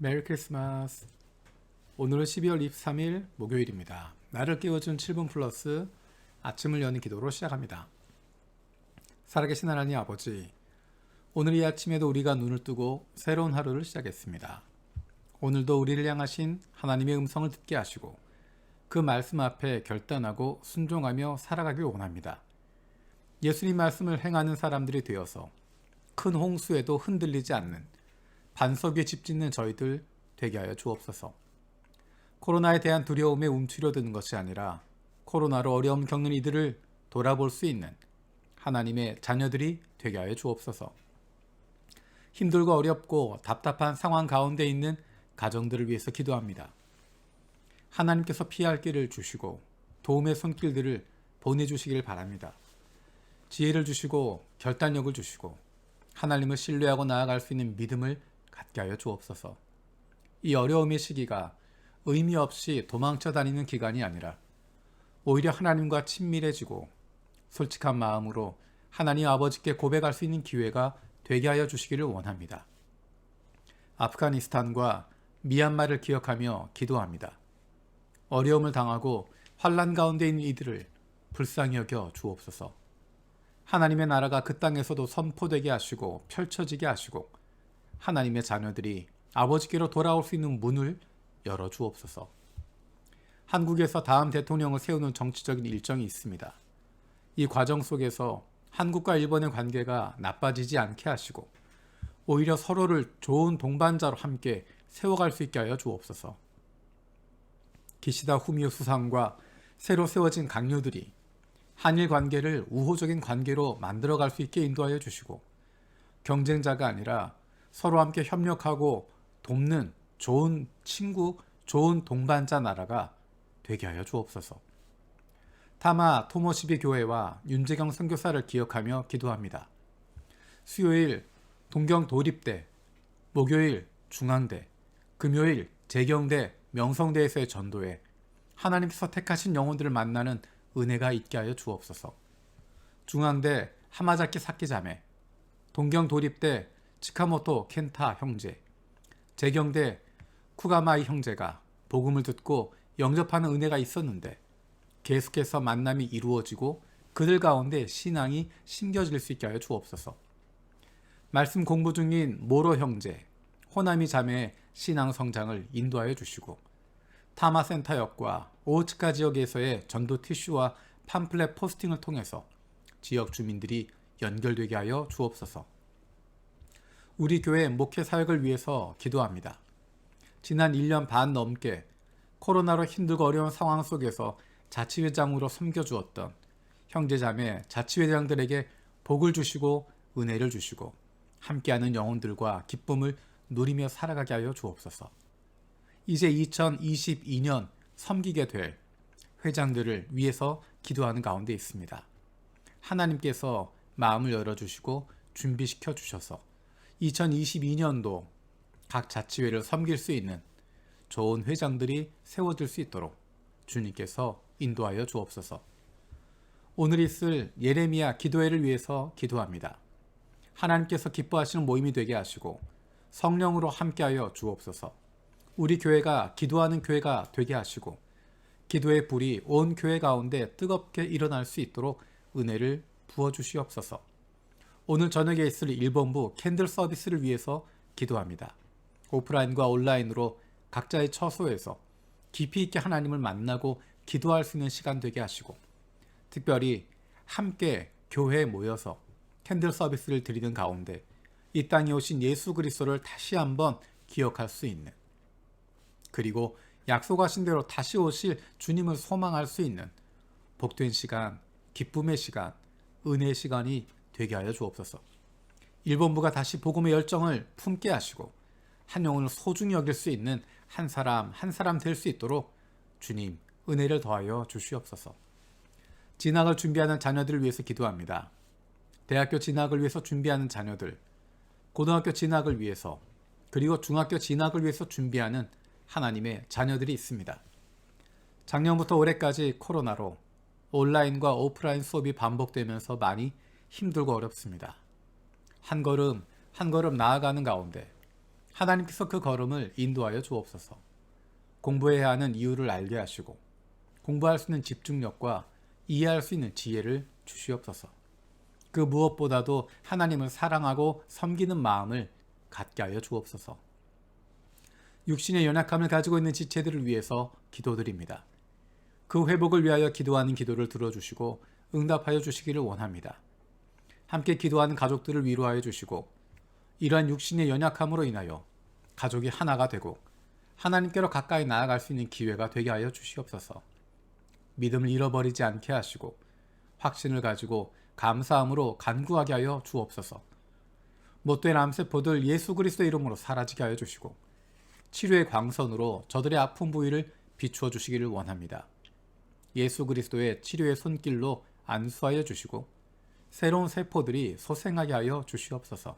메리 크리스마스. 오늘은 12월 23일 목요일입니다. 나를 깨워준 7분 플러스 아침을 여는 기도로 시작합니다. 살아계신 하나님 아버지, 오늘 이 아침에도 우리가 눈을 뜨고 새로운 하루를 시작했습니다. 오늘도 우리를 향하신 하나님의 음성을 듣게 하시고 그 말씀 앞에 결단하고 순종하며 살아가길 원합니다. 예수님 말씀을 행하는 사람들이 되어서 큰 홍수에도 흔들리지 않는 반석 위에 집 짓는 저희들 되게 하여 주옵소서. 코로나에 대한 두려움에 움츠려드는 것이 아니라 코로나로 어려움 겪는 이들을 돌아볼 수 있는 하나님의 자녀들이 되게 하여 주옵소서. 힘들고 어렵고 답답한 상황 가운데 있는 가정들을 위해서 기도합니다. 하나님께서 피할 길을 주시고 도움의 손길들을 보내주시길 바랍니다. 지혜를 주시고 결단력을 주시고 하나님을 신뢰하고 나아갈 수 있는 믿음을 갖게 하여 주옵소서. 이 어려움의 시기가 의미 없이 도망쳐 다니는 기간이 아니라 오히려 하나님과 친밀해지고 솔직한 마음으로 하나님 아버지께 고백할 수 있는 기회가 되게 하여 주시기를 원합니다. 아프가니스탄과 미얀마를 기억하며 기도합니다. 어려움을 당하고 환난 가운데 있는 이들을 불쌍히 여겨 주옵소서. 하나님의 나라가 그 땅에서도 선포되게 하시고 펼쳐지게 하시고 하나님의 자녀들이 아버지께로 돌아올 수 있는 문을 열어 주옵소서. 한국에서 다음 대통령을 세우는 정치적인 일정이 있습니다. 이 과정 속에서 한국과 일본의 관계가 나빠지지 않게 하시고 오히려 서로를 좋은 동반자로 함께 세워갈 수 있게 하여 주옵소서. 기시다 후미오 수상과 새로 세워진 강요들이 한일 관계를 우호적인 관계로 만들어갈 수 있게 인도하여 주시고 경쟁자가 아니라 서로 함께 협력하고 돕는 좋은 친구, 좋은 동반자 나라가 되게 하여 주옵소서. 타마 토모시비 교회와 윤재경 선교사를 기억하며 기도합니다. 수요일 동경 도립대, 목요일 중앙대, 금요일 재경대, 명성대에서의 전도에 하나님께서 택하신 영혼들을 만나는 은혜가 있게 하여 주옵소서. 중앙대 하마자키 사키자매, 동경 도립대 치카모토 켄타 형제, 재경대 쿠가마이 형제가 복음을 듣고 영접하는 은혜가 있었는데 계속해서 만남이 이루어지고 그들 가운데 신앙이 심겨질 수 있게 하여 주옵소서. 말씀 공부 중인 모로 형제, 호나미 자매의 신앙 성장을 인도하여 주시고 타마센터역과 오츠카 지역에서의 전도 티슈와 팜플렛 포스팅을 통해서 지역 주민들이 연결되게 하여 주옵소서. 우리 교회 목회 사역을 위해서 기도합니다. 지난 1년 반 넘게 코로나로 힘들고 어려운 상황 속에서 자치회장으로 섬겨주었던 형제자매 자치회장들에게 복을 주시고 은혜를 주시고 함께하는 영혼들과 기쁨을 누리며 살아가게 하여 주옵소서. 이제 2022년 섬기게 될 회장들을 위해서 기도하는 가운데 있습니다. 하나님께서 마음을 열어주시고 준비시켜 주셔서 2022년도 각 자치회를 섬길 수 있는 좋은 회장들이 세워질 수 있도록 주님께서 인도하여 주옵소서. 오늘 있을 예레미야 기도회를 위해서 기도합니다. 하나님께서 기뻐하시는 모임이 되게 하시고 성령으로 함께하여 주옵소서. 우리 교회가 기도하는 교회가 되게 하시고 기도의 불이 온 교회 가운데 뜨겁게 일어날 수 있도록 은혜를 부어주시옵소서. 오늘 저녁에 있을 일본부 캔들 서비스를 위해서 기도합니다. 오프라인과 온라인으로 각자의 처소에서 깊이 있게 하나님을 만나고 기도할 수 있는 시간 되게 하시고 특별히 함께 교회에 모여서 캔들 서비스를 드리는 가운데 이 땅에 오신 예수 그리스도를 다시 한번 기억할 수 있는 그리고 약속하신 대로 다시 오실 주님을 소망할 수 있는 복된 시간, 기쁨의 시간, 은혜의 시간이 되게 하여 주옵소서. 일본부가 다시 복음의 열정을 품게 하시고 한 영혼을 소중히 여길 수 있는 한 사람 한 사람 될 수 있도록 주님 은혜를 더하여 주시옵소서. 진학을 준비하는 자녀들을 위해서 기도합니다. 대학교 진학을 위해서 준비하는 자녀들, 고등학교 진학을 위해서 그리고 중학교 진학을 위해서 준비하는 하나님의 자녀들이 있습니다. 작년부터 올해까지 코로나로 온라인과 오프라인 수업이 반복되면서 많이 힘들고 어렵습니다. 한 걸음 한 걸음 나아가는 가운데 하나님께서 그 걸음을 인도하여 주옵소서. 공부해야 하는 이유를 알게 하시고 공부할 수 있는 집중력과 이해할 수 있는 지혜를 주시옵소서. 그 무엇보다도 하나님을 사랑하고 섬기는 마음을 갖게 하여 주옵소서. 육신의 연약함을 가지고 있는 지체들을 위해서 기도드립니다. 그 회복을 위하여 기도하는 기도를 들어주시고 응답하여 주시기를 원합니다. 함께 기도하는 가족들을 위로하여 주시고 이러한 육신의 연약함으로 인하여 가족이 하나가 되고 하나님께로 가까이 나아갈 수 있는 기회가 되게 하여 주시옵소서. 믿음을 잃어버리지 않게 하시고 확신을 가지고 감사함으로 간구하게 하여 주옵소서. 못된 암세포들 예수 그리스도 이름으로 사라지게 하여 주시고 치료의 광선으로 저들의 아픈 부위를 비추어 주시기를 원합니다. 예수 그리스도의 치료의 손길로 안수하여 주시고 새로운 세포들이 소생하게 하여 주시옵소서.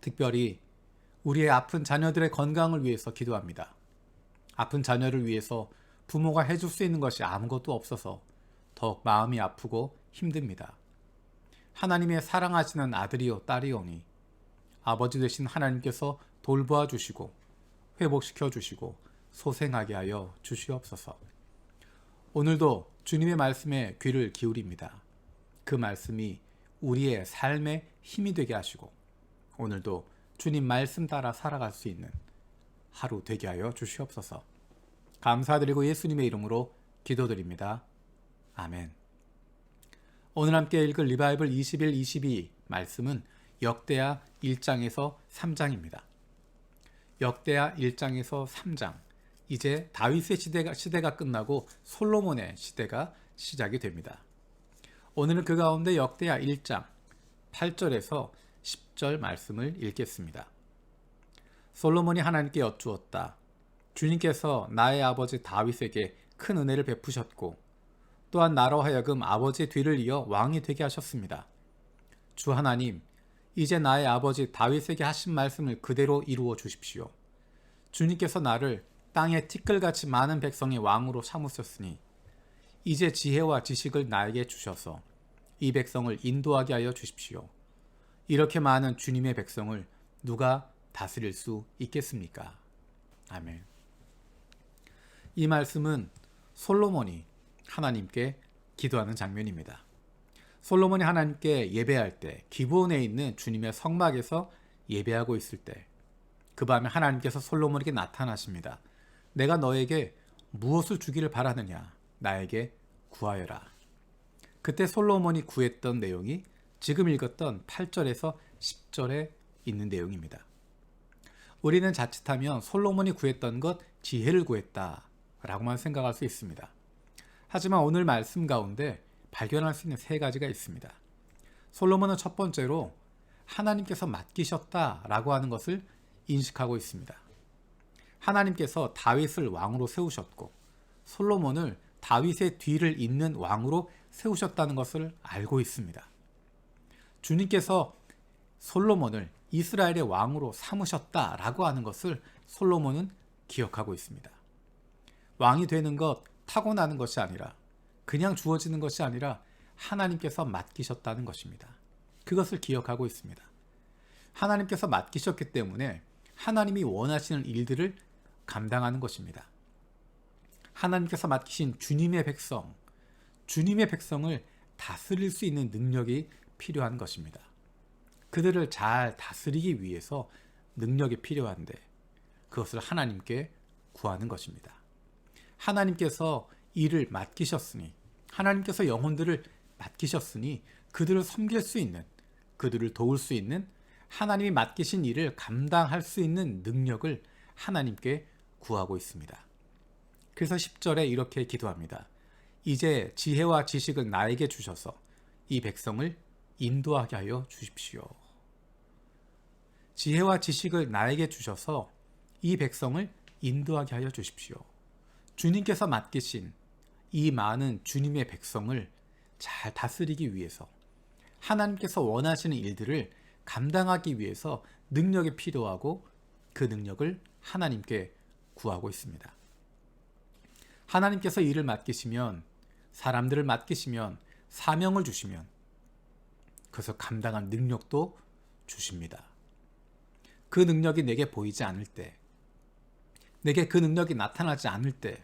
특별히 우리의 아픈 자녀들의 건강을 위해서 기도합니다. 아픈 자녀를 위해서 부모가 해줄 수 있는 것이 아무것도 없어서 더욱 마음이 아프고 힘듭니다. 하나님의 사랑하시는 아들이요 딸이오니 아버지 되신 하나님께서 돌보아 주시고 회복시켜 주시고 소생하게 하여 주시옵소서. 오늘도 주님의 말씀에 귀를 기울입니다. 그 말씀이 우리의 삶의 힘이 되게 하시고 오늘도 주님 말씀 따라 살아갈 수 있는 하루 되게 하여 주시옵소서. 감사드리고 예수님의 이름으로 기도드립니다. 아멘. 오늘 함께 읽을 리바이블 21, 22 말씀은 역대하 1장에서 3장입니다. 역대하 1장에서 3장. 이제 다윗의 시대가 끝나고 솔로몬의 시대가 시작이 됩니다. 오늘은 그 가운데 역대하 1장 8절에서 10절 말씀을 읽겠습니다. 솔로몬이 하나님께 여쭈었다. 주님께서 나의 아버지 다윗에게 큰 은혜를 베푸셨고 또한 나로 하여금 아버지의 뒤를 이어 왕이 되게 하셨습니다. 주 하나님, 이제 나의 아버지 다윗에게 하신 말씀을 그대로 이루어 주십시오. 주님께서 나를 땅에 티끌같이 많은 백성의 왕으로 삼으셨으니 이제 지혜와 지식을 나에게 주셔서 이 백성을 인도하게 하여 주십시오. 이렇게 많은 주님의 백성을 누가 다스릴 수 있겠습니까? 아멘. 이 말씀은 솔로몬이 하나님께 기도하는 장면입니다. 솔로몬이 하나님께 예배할 때 기브온에 있는 주님의 성막에서 예배하고 있을 때 그 밤에 하나님께서 솔로몬에게 나타나십니다. 내가 너에게 무엇을 주기를 바라느냐? 나에게 구하여라. 그때 솔로몬이 구했던 내용이 지금 읽었던 8절에서 10절에 있는 내용입니다. 우리는 자칫하면 솔로몬이 구했던 것 지혜를 구했다 라고만 생각할 수 있습니다. 하지만 오늘 말씀 가운데 발견할 수 있는 세 가지가 있습니다. 솔로몬은 첫 번째로 하나님께서 맡기셨다 라고 하는 것을 인식하고 있습니다. 하나님께서 다윗을 왕으로 세우셨고 솔로몬을 다윗의 뒤를 잇는 왕으로 세우셨다는 것을 알고 있습니다. 주님께서 솔로몬을 이스라엘의 왕으로 삼으셨다라고 하는 것을 솔로몬은 기억하고 있습니다. 왕이 되는 것, 타고나는 것이 아니라 그냥 주어지는 것이 아니라 하나님께서 맡기셨다는 것입니다. 그것을 기억하고 있습니다. 하나님께서 맡기셨기 때문에 하나님이 원하시는 일들을 감당하는 것입니다. 하나님께서 맡기신 주님의 백성을 다스릴 수 있는 능력이 필요한 것입니다. 그들을 잘 다스리기 위해서 능력이 필요한데 그것을 하나님께 구하는 것입니다. 하나님께서 일을 맡기셨으니 하나님께서 영혼들을 맡기셨으니 그들을 섬길 수 있는 그들을 도울 수 있는 하나님이 맡기신 일을 감당할 수 있는 능력을 하나님께 구하고 있습니다. 그래서 10절에 이렇게 기도합니다. 이제 지혜와 지식을 나에게 주셔서 이 백성을 인도하게 하여 주십시오. 지혜와 지식을 나에게 주셔서 이 백성을 인도하게 하여 주십시오. 주님께서 맡기신 이 많은 주님의 백성을 잘 다스리기 위해서 하나님께서 원하시는 일들을 감당하기 위해서 능력이 필요하고 그 능력을 하나님께 구하고 있습니다. 하나님께서 일을 맡기시면 사람들을 맡기시면 사명을 주시면 그것을 감당할 능력도 주십니다. 그 능력이 내게 보이지 않을 때, 내게 그 능력이 나타나지 않을 때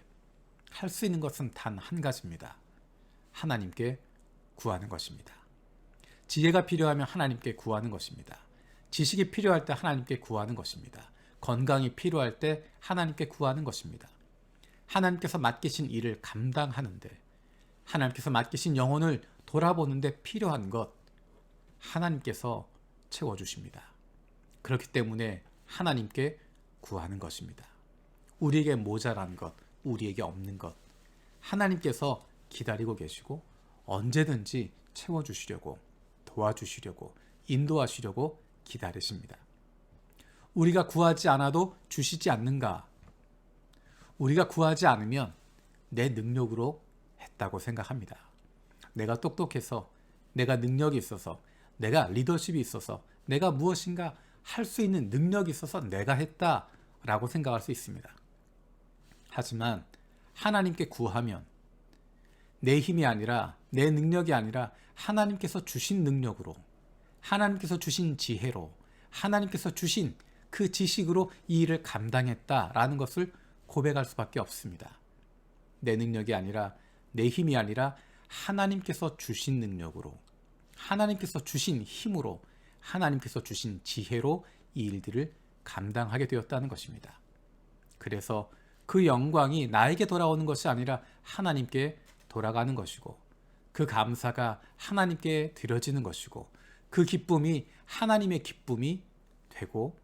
할 수 있는 것은 단 한 가지입니다. 하나님께 구하는 것입니다. 지혜가 필요하면 하나님께 구하는 것입니다. 지식이 필요할 때 하나님께 구하는 것입니다. 건강이 필요할 때 하나님께 구하는 것입니다. 하나님께서 맡기신 일을 감당하는데, 하나님께서 맡기신 영혼을 돌아보는데 필요한 것, 하나님께서 채워주십니다. 그렇기 때문에 하나님께 구하는 것입니다. 우리에게 모자란 것, 우리에게 없는 것, 하나님께서 기다리고 계시고 언제든지 채워주시려고, 도와주시려고, 인도하시려고 기다리십니다. 우리가 구하지 않아도 주시지 않는가? 우리가 구하지 않으면 내 능력으로 했다고 생각합니다. 내가 똑똑해서, 내가 능력이 있어서, 내가 리더십이 있어서, 내가 무엇인가 할 수 있는 능력이 있어서 내가 했다라고 생각할 수 있습니다. 하지만 하나님께 구하면 내 힘이 아니라, 내 능력이 아니라 하나님께서 주신 능력으로, 하나님께서 주신 지혜로, 하나님께서 주신 그 지식으로 이 일을 감당했다라는 것을 고백할 수밖에 없습니다. 내 능력이 아니라, 내 힘이 아니라 하나님께서 주신 능력으로, 하나님께서 주신 힘으로, 하나님께서 주신 지혜로 이 일들을 감당하게 되었다는 것입니다. 그래서 그 영광이 나에게 돌아오는 것이 아니라 하나님께 돌아가는 것이고, 그 감사가 하나님께 드려지는 것이고, 그 기쁨이 하나님의 기쁨이 되고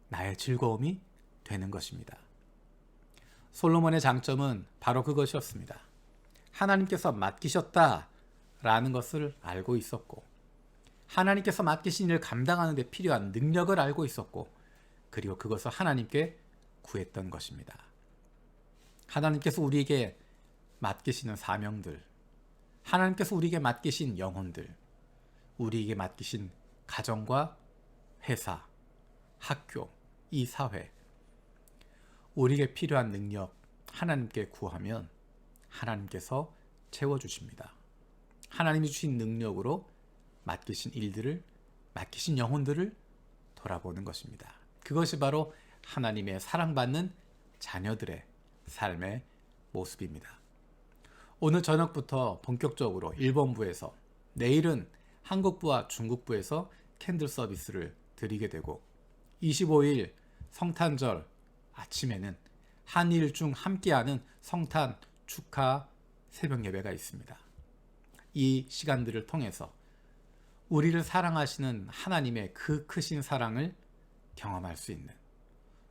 나의 즐거움이 되는 것입니다. 솔로몬의 장점은 바로 그것이었습니다. 하나님께서 맡기셨다라는 것을 알고 있었고, 하나님께서 맡기신 일을 감당하는 데 필요한 능력을 알고 있었고, 그리고 그것을 하나님께 구했던 것입니다. 하나님께서 우리에게 맡기시는 사명들, 하나님께서 우리에게 맡기신 영혼들, 우리에게 맡기신 가정과 회사, 학교, 이 사회, 우리에게 필요한 능력 하나님께 구하면 하나님께서 채워주십니다. 하나님이 주신 능력으로 맡기신 일들을, 맡기신 영혼들을 돌아보는 것입니다. 그것이 바로 하나님의 사랑받는 자녀들의 삶의 모습입니다. 오늘 저녁부터 본격적으로 일본부에서, 내일은 한국부와 중국부에서 캔들 서비스를 드리게 되고, 25일 성탄절 아침에는 한일중 함께하는 성탄 축하 새벽 예배가 있습니다. 이 시간들을 통해서 우리를 사랑하시는 하나님의 그 크신 사랑을 경험할 수 있는,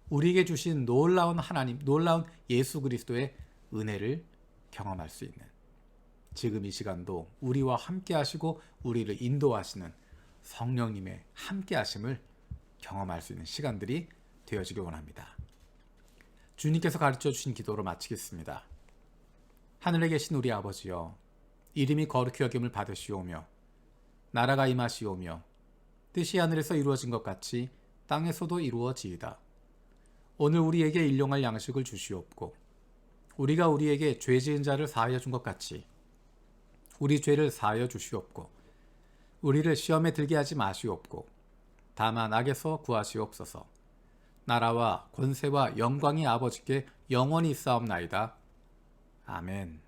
우리에게 주신 놀라운 하나님, 놀라운 예수 그리스도의 은혜를 경험할 수 있는, 지금 이 시간도 우리와 함께 하시고 우리를 인도하시는 성령님의 함께 하심을 경험할 수 있는 시간들이 되어지길 원합니다. 주님께서 가르쳐 주신 기도로 마치겠습니다. 하늘에 계신 우리 아버지여, 이름이 거룩히 여김을 받으시오며 나라가 임하시오며 뜻이 하늘에서 이루어진 것 같이 땅에서도 이루어지이다. 오늘 우리에게 일용할 양식을 주시옵고, 우리가 우리에게 죄 지은 자를 사하여 준 것 같이 우리 죄를 사하여 주시옵고, 우리를 시험에 들게 하지 마시옵고, 다만 악에서 구하시옵소서. 나라와 권세와 영광이 아버지께 영원히 있사옵나이다. 아멘.